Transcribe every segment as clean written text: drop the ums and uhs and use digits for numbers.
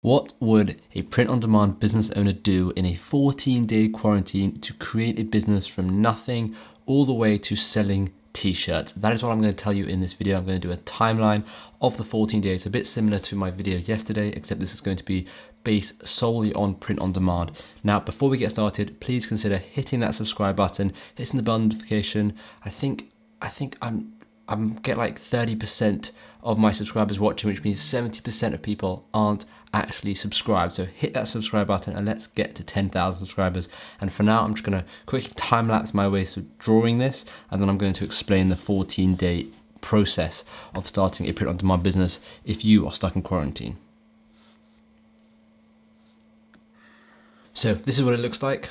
What would a print-on-demand business owner do in a 14-day quarantine to create a business from nothing all the way to selling t-shirts? That is what I'm going to tell you in this video. I'm going to do a timeline of the 14 days, a bit similar to my video yesterday, except this is going to be based solely on print on demand. Now, before we get started, please consider hitting that subscribe button, hitting the bell notification. I think I'm getting like 30% of my subscribers watching, which means 70% of people aren't actually subscribed. So hit that subscribe button and let's get to 10,000 subscribers. And for now, I'm just gonna quickly time lapse my way through drawing this, and then I'm going to explain the 14-day process of starting a print on demand business if you are stuck in quarantine. So this is what it looks like.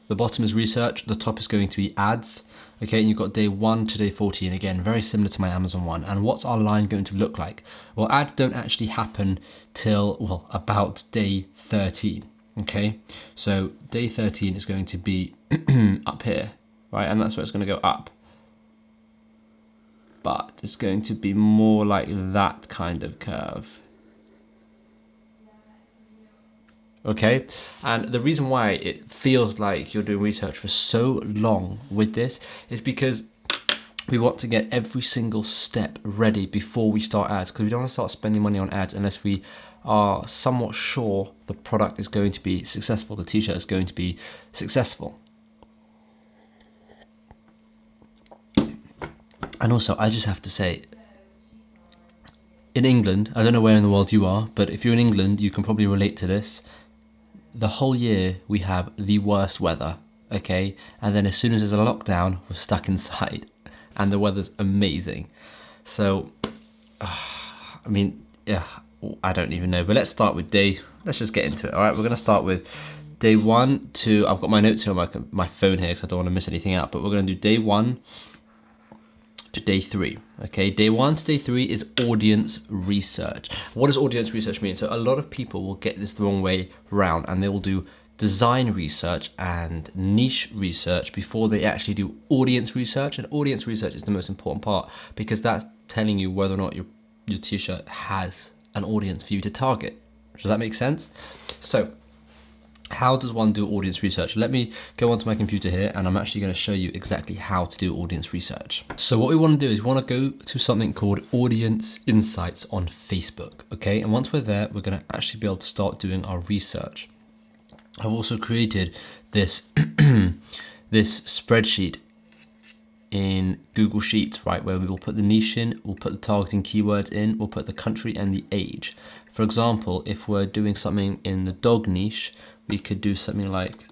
The bottom is research, the top is going to be ads. Okay, and you've got day 1 to day 14, again, very similar to my Amazon one. And what's our line going to look like? Well, ads don't actually happen till, well, about day 13, okay? So day 13 is going to be up here, right? And that's where it's gonna go up. But it's going to be more like that kind of curve. Okay, and the reason why it feels like you're doing research for so long with this is because we want to get every single step ready before we start ads, because we don't want to start spending money on ads unless we are somewhat sure the product is going to be successful, the t-shirt is going to be successful. And also, I just have to say, in England, I don't know where in the world you are, but if you're in England, you can probably relate to this. The whole year we have the worst weather, okay? And then as soon as there's a lockdown, we're stuck inside and the weather's amazing. So, I mean, yeah, I don't even know, but let's start with let's just get into it. All right, we're gonna start with day 1 to, I've got my notes here on my phone here because I don't wanna miss anything out, but we're gonna do day 1 to day 3. Okay, day 1 to day 3 is audience research. What does audience research mean? So a lot of people will get this the wrong way around and they will do design research and niche research before they actually do audience research. And audience research is the most important part because that's telling you whether or not your t-shirt has an audience for you to target. Does that make sense? So how does one do audience research? Let me go onto my computer here and I'm actually going to show you exactly how to do audience research. So what we want to do is we want to go to something called Audience Insights on Facebook, okay? And once we're there, we're going to actually be able to start doing our research. I've also created this, this spreadsheet in Google Sheets, right, where we will put the niche in, we'll put the targeting keywords in, we'll put the country and the age. For example, if we're doing something in the dog niche, we could do something like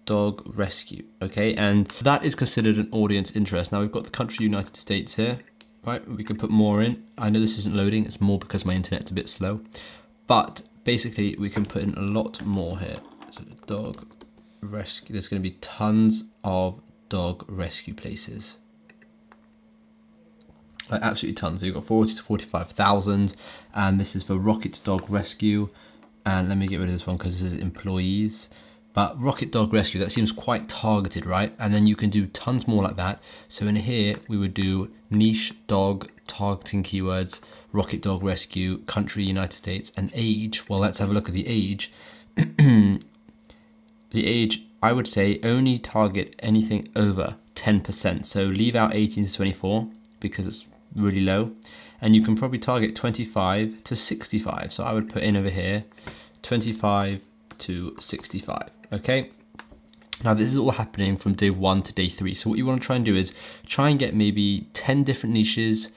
dog rescue, okay? And that is considered an audience interest. Now we've got the country United States here, right? We could put more in. I know this isn't loading, it's more because my internet's a bit slow, but basically we can put in a lot more here. So dog rescue, there's gonna be tons of dog rescue places. Like absolutely tons. So you've got 40 to 45,000, and this is for Rocket Dog Rescue. And let me get rid of this one because this is employees. But Rocket Dog Rescue, that seems quite targeted, right? And then you can do tons more like that. So in here, we would do niche dog targeting keywords, Rocket Dog Rescue, country United States, and age. Well, let's have a look at the age. The age, I would say, only target anything over 10%. So leave out 18 to 24 because it's really low. And you can probably target 25 to 65. So I would put in over here, 25 to 65, okay? Now this is all happening from day 1 to day 3. So what you want to try and do is try and get maybe 10 different niches,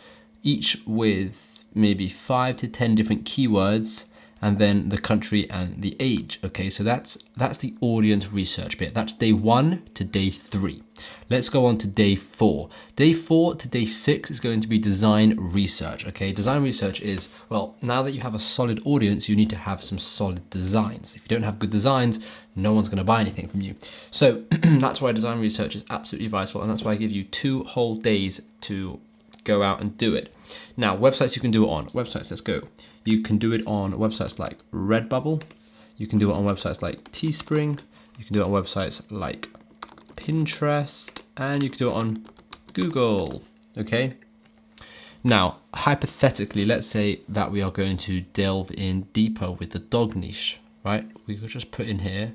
each with maybe 5 to 10 different keywords, and then the country and the age, okay? So that's the audience research bit. That's day 1 to day 3. Let's go on to day 4. Day 4 to day 6 is going to be design research, okay? Design research is, well, now that you have a solid audience, you need to have some solid designs. If you don't have good designs, no one's gonna buy anything from you. So that's why design research is absolutely vital, and that's why I give you 2 whole days to go out and do it. Now, websites you can do it on. Websites, let's go. You can do it on websites like Redbubble. You can do it on websites like Teespring. You can do it on websites like Pinterest, and you can do it on Google, okay? Now, hypothetically, let's say that we are going to delve in deeper with the dog niche, right? We could just put in here,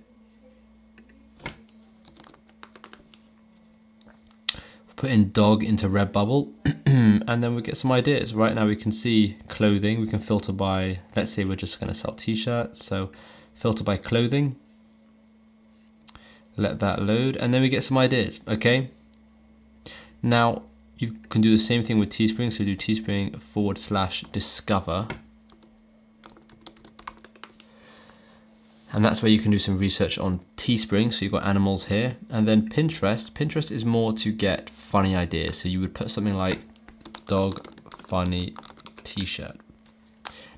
put in dog into Redbubble, and then we get some ideas. Right now we can see clothing. We can filter by, let's say we're just going to sell t-shirts. So filter by clothing, let that load, and then we get some ideas, okay? Now, you can do the same thing with Teespring. So do Teespring/discover. And that's where you can do some research on Teespring. So you've got animals here. And then Pinterest. Pinterest is more to get funny ideas. So you would put something like dog funny t-shirt.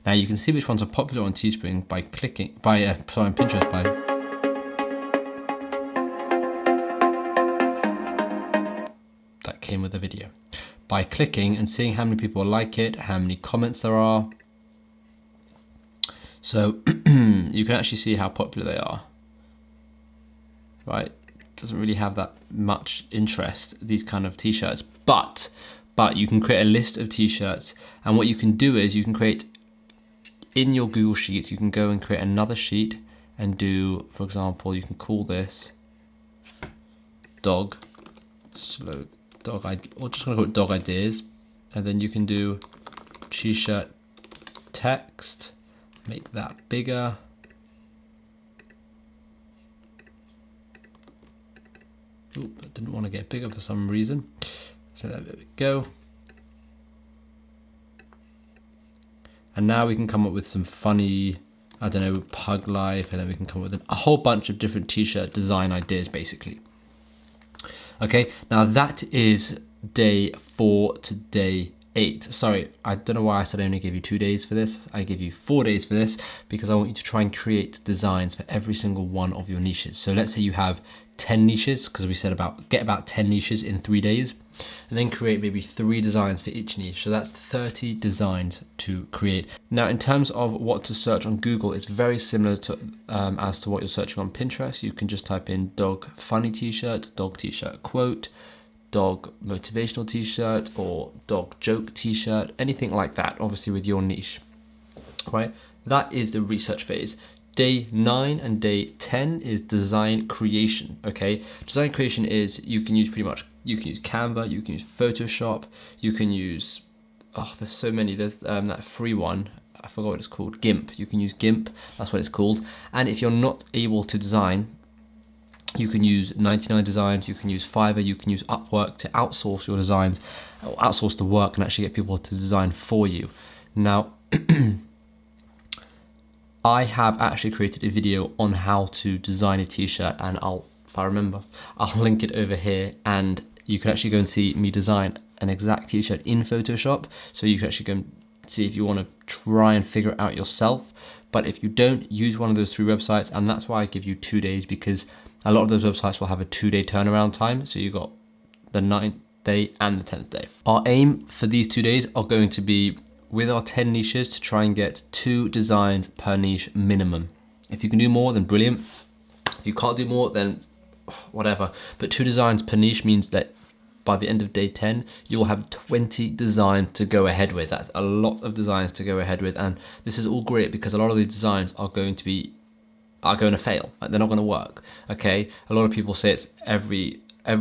Now you can see which ones are popular on Teespring by clicking, on Pinterest by that came with the video. By clicking and seeing how many people like it, how many comments there are. So you can actually see how popular they are, right? Doesn't really have that much interest, these kind of t-shirts, but you can create a list of t-shirts, and what you can do is you can create in your Google Sheets, you can go and create another sheet and do, for example, you can call this dog, or just gonna call it dog ideas, and then you can do t-shirt text, make that bigger. Oop, I didn't want to get bigger for some reason. So there we go. And now we can come up with some funny, I don't know, pug life, and then we can come up with a whole bunch of different t-shirt design ideas basically. Okay, now that is day 4 to day 8. Sorry, I don't know why I said I only gave you 2 days for this. I give you 4 days for this because I want you to try and create designs for every single one of your niches. So let's say you have 10 niches, because we said get about 10 niches in 3 days, and then create maybe 3 designs for each niche. So that's 30 designs to create. Now, in terms of what to search on Google, it's very similar to as to what you're searching on Pinterest. You can just type in dog funny t-shirt, dog t-shirt quote, dog motivational t-shirt, or dog joke t-shirt, anything like that, obviously with your niche, right? That is the research phase. Day 9 and day 10 is design creation, okay? Design creation is, you can use you can use Canva, you can use Photoshop, you can use, there's so many, there's that free one, I forgot what it's called, GIMP. You can use GIMP, that's what it's called. And if you're not able to design, you can use 99 Designs, you can use Fiverr, you can use Upwork to outsource your designs, or outsource the work and actually get people to design for you. Now, I have actually created a video on how to design a t-shirt, and if I remember, I'll link it over here, and you can actually go and see me design an exact t-shirt in Photoshop. So you can actually go and see if you want to try and figure it out yourself. But if you don't, use one of those 3 websites, and that's why I give you 2 days, because a lot of those websites will have a 2-day turnaround time. So you got the 9th day and the 10th day. Our aim for these 2 days are going to be, with our 10 niches, to try and get 2 designs per niche minimum. If you can do more, then brilliant. If you can't do more, then whatever. But 2 designs per niche means that by the end of day 10, you'll have 20 designs to go ahead with. That's a lot of designs to go ahead with. And this is all great because a lot of these designs are going to fail. Like, they're not going to work. Okay. A lot of people say it's every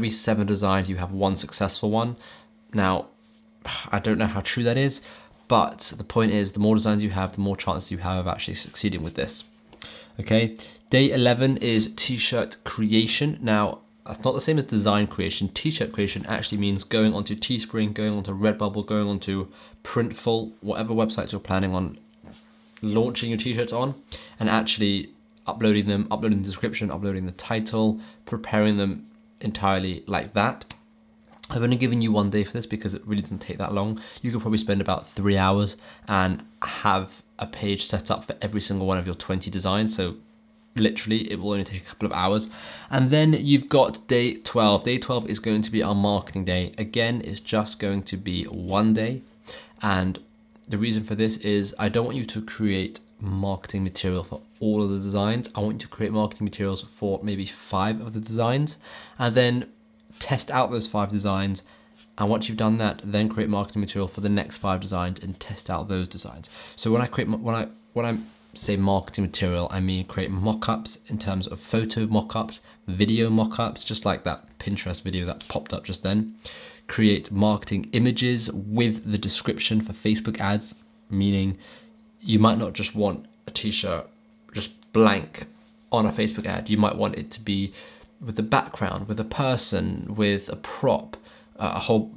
7 designs you have 1 successful one. Now, I don't know how true that is, but the point is, the more designs you have, the more chances you have of actually succeeding with this. Okay. Day 11 is t-shirt creation. Now, that's not the same as design creation. T-shirt creation actually means going onto Teespring, going onto Redbubble, going onto Printful, whatever websites you're planning on launching your t-shirts on, and actually uploading them, uploading the description, uploading the title, preparing them entirely like that. I've only given you 1 day for this because it really doesn't take that long. You could probably spend about 3 hours and have a page set up for every single one of your 20 designs. So literally, it will only take a couple of hours. And then you've got day 12. Day 12 is going to be our marketing day. Again, it's just going to be 1 day. And the reason for this is I don't want you to create marketing material for all of the designs. I want you to create marketing materials for maybe 5 of the designs, and then test out those 5 designs And once you've done that, then create marketing material for the next 5 designs and test out those designs. So when I say marketing material, I mean create mock-ups in terms of photo mock-ups, video mock-ups, just like that Pinterest video that popped up just then. Create marketing images with the description for Facebook ads, meaning you might not just want a t-shirt just blank on a Facebook ad. You might want it to be with a background, with a person, with a prop, a whole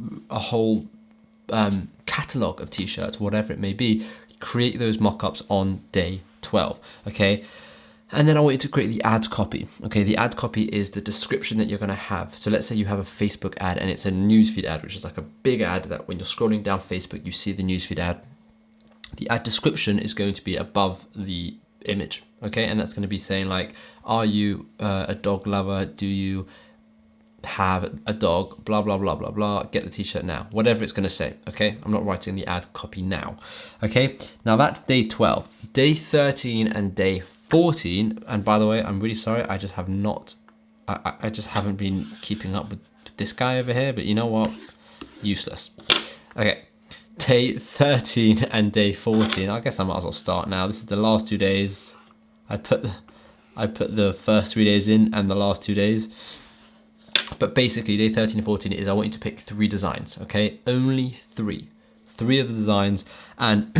catalog of t-shirts, whatever it may be. Create those mock-ups on day 12, okay? And then I want you to create the ads copy, okay? The ad copy is the description that you're gonna have. So let's say you have a Facebook ad and it's a newsfeed ad, which is like a big ad that when you're scrolling down Facebook, you see the newsfeed ad. The ad description is going to be above the image, okay? And that's gonna be saying like, are you a dog lover? Do you have a dog? Blah, blah, blah, blah, blah. Get the t-shirt now. Whatever it's gonna say, okay? I'm not writing the ad copy now, okay? Now that's day 12. Day 13 and day 14, and by the way, I'm really sorry, I just haven't been keeping up with this guy over here, but you know what? Useless. Okay, day 13 and day 14, I guess I might as well start now. This is the last 2 days. I put the first 3 days in and the last 2 days. But basically, day 13 and 14 is I want you to pick 3 designs, okay? Only 3. 3 of the designs, and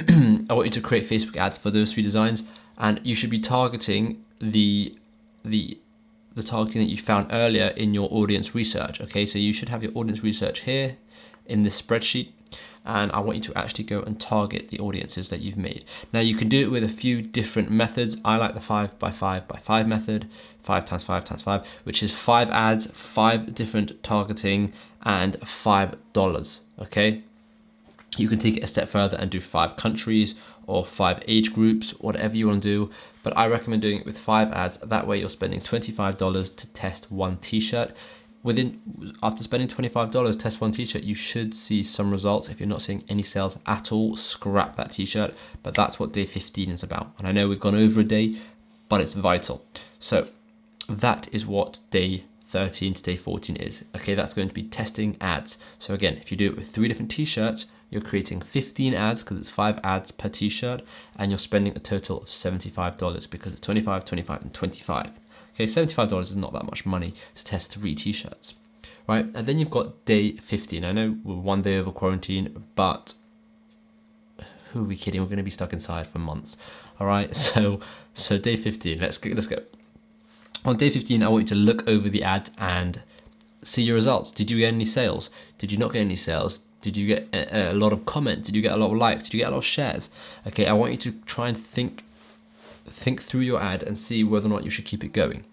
I want you to create Facebook ads for those 3 designs. And you should be targeting the targeting that you found earlier in your audience research. Okay, so you should have your audience research here in this spreadsheet, and I want you to actually go and target the audiences that you've made. Now you can do it with a few different methods. I like the 5x5x5 method, 5 times 5 times 5, which is 5 ads, 5 different targeting, and $5. Okay. You can take it a step further and do 5 countries or 5 age groups, whatever you want to do. But I recommend doing it with 5 ads. That way you're spending $25 to test 1 t-shirt. After spending $25, test 1 t-shirt, you should see some results. If you're not seeing any sales at all, scrap that t-shirt. But that's what day 15 is about. And I know we've gone over a day, but it's vital. So that is what day 13 to day 14 is. Okay, that's going to be testing ads. So again, if you do it with 3 different t-shirts, you're creating 15 ads because it's 5 ads per t-shirt, and you're spending a total of $75 because it's 25, 25, and 25. Okay, $75 is not that much money to test 3 t-shirts, right? And then you've got day 15. I know we're 1 day over quarantine, but who are we kidding? We're going to be stuck inside for months. All right, so day 15. Let's go. On day 15, I want you to look over the ad and see your results. Did you get any sales? Did you not get any sales? Did you get a lot of comments? Did you get a lot of likes? Did you get a lot of shares? Okay, I want you to try and think through your ad and see whether or not you should keep it going.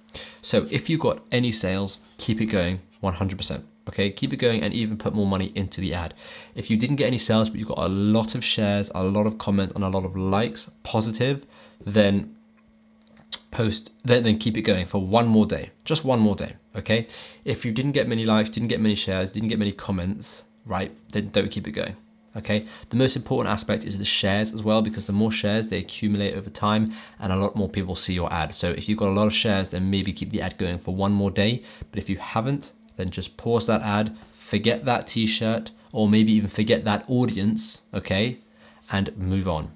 So if you got any sales, keep it going 100%. Okay, keep it going and even put more money into the ad. If you didn't get any sales, but you got a lot of shares, a lot of comments, and a lot of likes, positive, then keep it going for 1 more day, just 1 more day. Okay, if you didn't get many likes, didn't get many shares, didn't get many comments, right, then don't keep it going. Okay, the most important aspect is the shares as well, because the more shares, they accumulate over time and a lot more people see your ad. So if you've got a lot of shares, then maybe keep the ad going for 1 more day. But if you haven't, then just pause that ad, forget that t-shirt, or maybe even forget that audience, okay, and move on.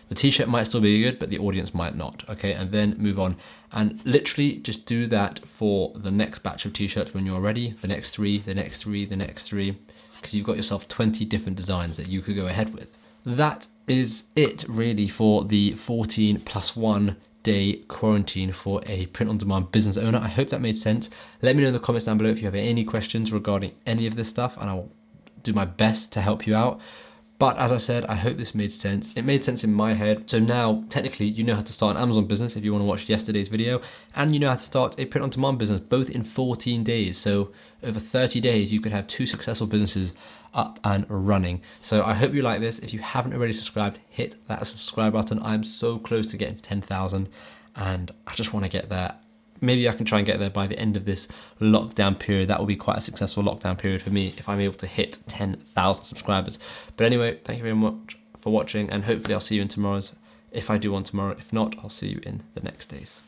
The t-shirt might still be good, but the audience might not, okay, and then move on. And literally just do that for the next batch of t-shirts when you're ready, the next 3, the next 3, the next 3, because you've got yourself 20 different designs that you could go ahead with. That is it really for the 14+1 day quarantine for a print-on-demand business owner. I hope that made sense. Let me know in the comments down below if you have any questions regarding any of this stuff, and I'll do my best to help you out. But as I said, I hope this made sense. It made sense in my head. So now, technically, you know how to start an Amazon business if you want to watch yesterday's video, and you know how to start a print-on-demand business, both in 14 days. So over 30 days, you could have 2 successful businesses up and running. So I hope you like this. If you haven't already subscribed, hit that subscribe button. I'm so close to getting to 10,000, and I just want to get there. Maybe I can try and get there by the end of this lockdown period. That will be quite a successful lockdown period for me if I'm able to hit 10,000 subscribers. But anyway, thank you very much for watching, and hopefully I'll see you in tomorrow's, if I do one tomorrow. If not, I'll see you in the next days.